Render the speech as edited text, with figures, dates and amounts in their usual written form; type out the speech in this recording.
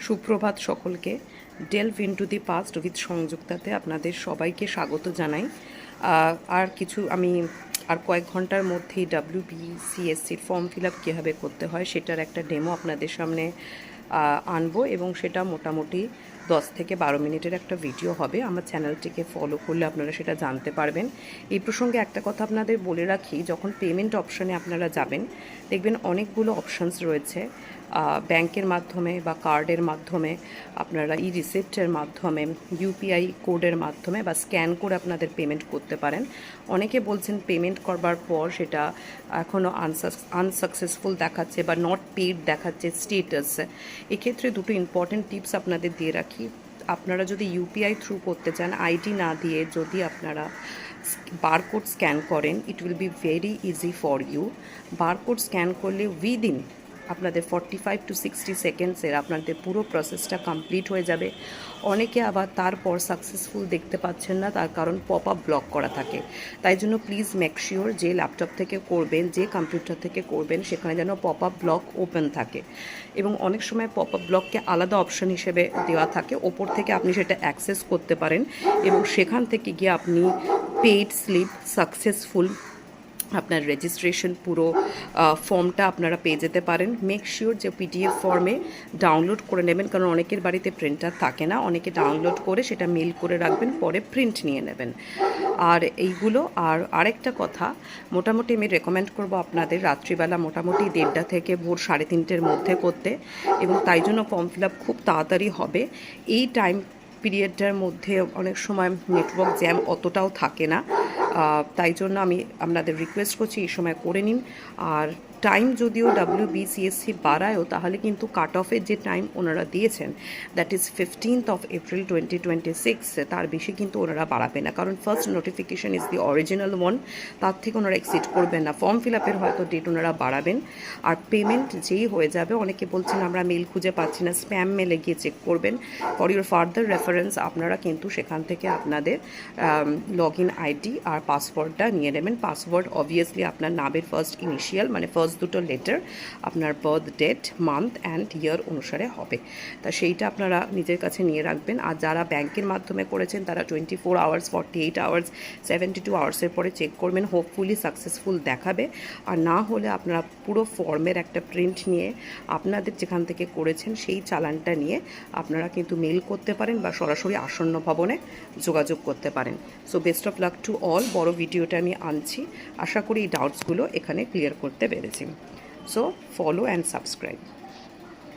সুপ্রভাত সকলকে। Delve into the past with সংযুক্তাতে আপনাদের সবাইকে স্বাগত জানাই। আমি কয়েক ঘন্টার মধ্যেই WBCSCর ফর্ম ফিল আপ কীভাবে করতে হয় সেটার একটা ডেমো আপনাদের সামনে আনবো, এবং সেটা মোটামুটি 10 থেকে 12 মিনিটের একটা ভিডিও হবে। আমার চ্যানেলটিকে ফলো করলে আপনারা সেটা জানতে পারবেন। এই প্রসঙ্গে একটা কথা আপনাদের বলে রাখি, যখন পেমেন্ট অপশানে আপনারা যাবেন দেখবেন অনেকগুলো অপশানস রয়েছে। ব্যাংকের মাধ্যমে বা কার্ডের মাধ্যমে, আপনারা রিসিপ্টের মাধ্যমে, UPI কোডের মাধ্যমে বা স্ক্যান করে আপনাদের পেমেন্ট করতে পারেন। অনেকে বলছেন পেমেন্ট করবার পর সেটা এখনও আনসাকসেসফুল দেখাচ্ছে বা নট পেড দেখাচ্ছে স্টেটাস। এক্ষেত্রে দুটো ইম্পর্টেন্ট টিপস আপনাদের দিয়ে রাখি। আপনারা যদি UPI থ্রু করতে চান, আইডি না দিয়ে যদি আপনারা বারকোড স্ক্যান করেন, it will be very easy for you. Barcode scan করলে উইদিন আপনাদের 45 to 60 সেকেন্ডসের আপনাদের পুরো প্রসেসটা কমপ্লিট হয়ে যাবে। অনেকে আবার তারপর সাকসেসফুল দেখতে পাচ্ছেন না, তার কারণ পপ আপ ব্লক করা থাকে। তাই জন্য প্লিজ মেক শিওর যে ল্যাপটপ থেকে করবেন, যে কম্পিউটার থেকে করবেন, সেখানে যেন পপ আপ ব্লক ওপেন থাকে। এবং অনেক সময় পপ আপ ব্লককে আলাদা অপশন হিসেবে দেওয়া থাকে, ওপর থেকে আপনি সেটা অ্যাক্সেস করতে পারেন এবং সেখান থেকে গিয়ে আপনি পেইড স্লিপ সাকসেসফুল আপনার রেজিস্ট্রেশন পুরো ফর্মটা আপনারা পেয়ে যেতে পারেন। মেক শিওর যে PDF ফর্মে ডাউনলোড করে নেবেন, কারণ অনেকের বাড়িতে প্রিন্টার থাকে না। অনেকে ডাউনলোড করে সেটা মেল করে রাখবেন, পরে প্রিন্ট নিয়ে নেবেন। আর এইগুলো আরেকটা কথা, মোটামুটি আমি রেকমেন্ড করব আপনাদের রাত্রিবেলা মোটামুটি 1:30 থেকে ভোর 3:30-এর মধ্যে করতে, এবং তাই জন্য ফর্ম ফিল আপ খুব তাড়াতাড়ি হবে। এই টাইম পিরিয়ডটার মধ্যে অনেক সময় নেটওয়ার্ক জ্যাম অতটাও থাকে না, তাই জন্য আমি আপনাদের রিকোয়েস্ট করছি এই সময় করে নিন। আর টাইম যদিও WBCSC বাড়ায়ও, তাহলে কিন্তু কাট অফের যে টাইম ওনারা দিয়েছেন, that is 15th of April 2026, তার বেশি কিন্তু ওনারা বাড়াবে না, কারণ first notification is the original one. তার থেকে ওনারা এক্সিড করবেন না। ফর্ম ফিল আপের হয়তো ডেট ওনারা বাড়াবেন। আর পেমেন্ট যেই হয়ে যাবে, অনেকে বলছেন আমরা মেল খুঁজে পাচ্ছি না, স্প্যাম মেলে গিয়ে চেক করবেন। ফর ইউর ফার্দার রেফারেন্স আপনারা কিন্তু সেখান থেকে আপনাদের লগইন আইডি আর পাসওয়ার্ডটা নিয়ে নেবেন। পাসওয়ার্ড অবভিয়াসলি আপনার নামের ফার্স্ট ইনিশিয়াল, মানে ফার্স্ট দুটো লেটার, আপনার বার্থ ডেট, মান্থ অ্যান্ড ইয়ার অনুসারে হবে। তা সেইটা আপনারা নিজের কাছে নিয়ে রাখবেন। আর যারা ব্যাংকের মাধ্যমে করেছেন তারা 24 আওয়ার্স, 48 আওয়ার্স, 72 আওয়ার্সের পরে চেক করবেন। হোপফুলি সাকসেসফুল দেখাবে। আর না হলে আপনারা পুরো ফর্মের একটা প্রিন্ট নিয়ে আপনাদের যেখান থেকে করেছেন সেই চালানটা নিয়ে আপনারা কিন্তু মেল করতে পারেন বা সরাসরি আসন্ন ভবনে যোগাযোগ করতে পারেন। So best of luck to all. বড় ভিডিওটা আমি আনছি, আশা করি এই ডাউটসগুলো এখানে ক্লিয়ার করতে পেরেছি। So follow and subscribe.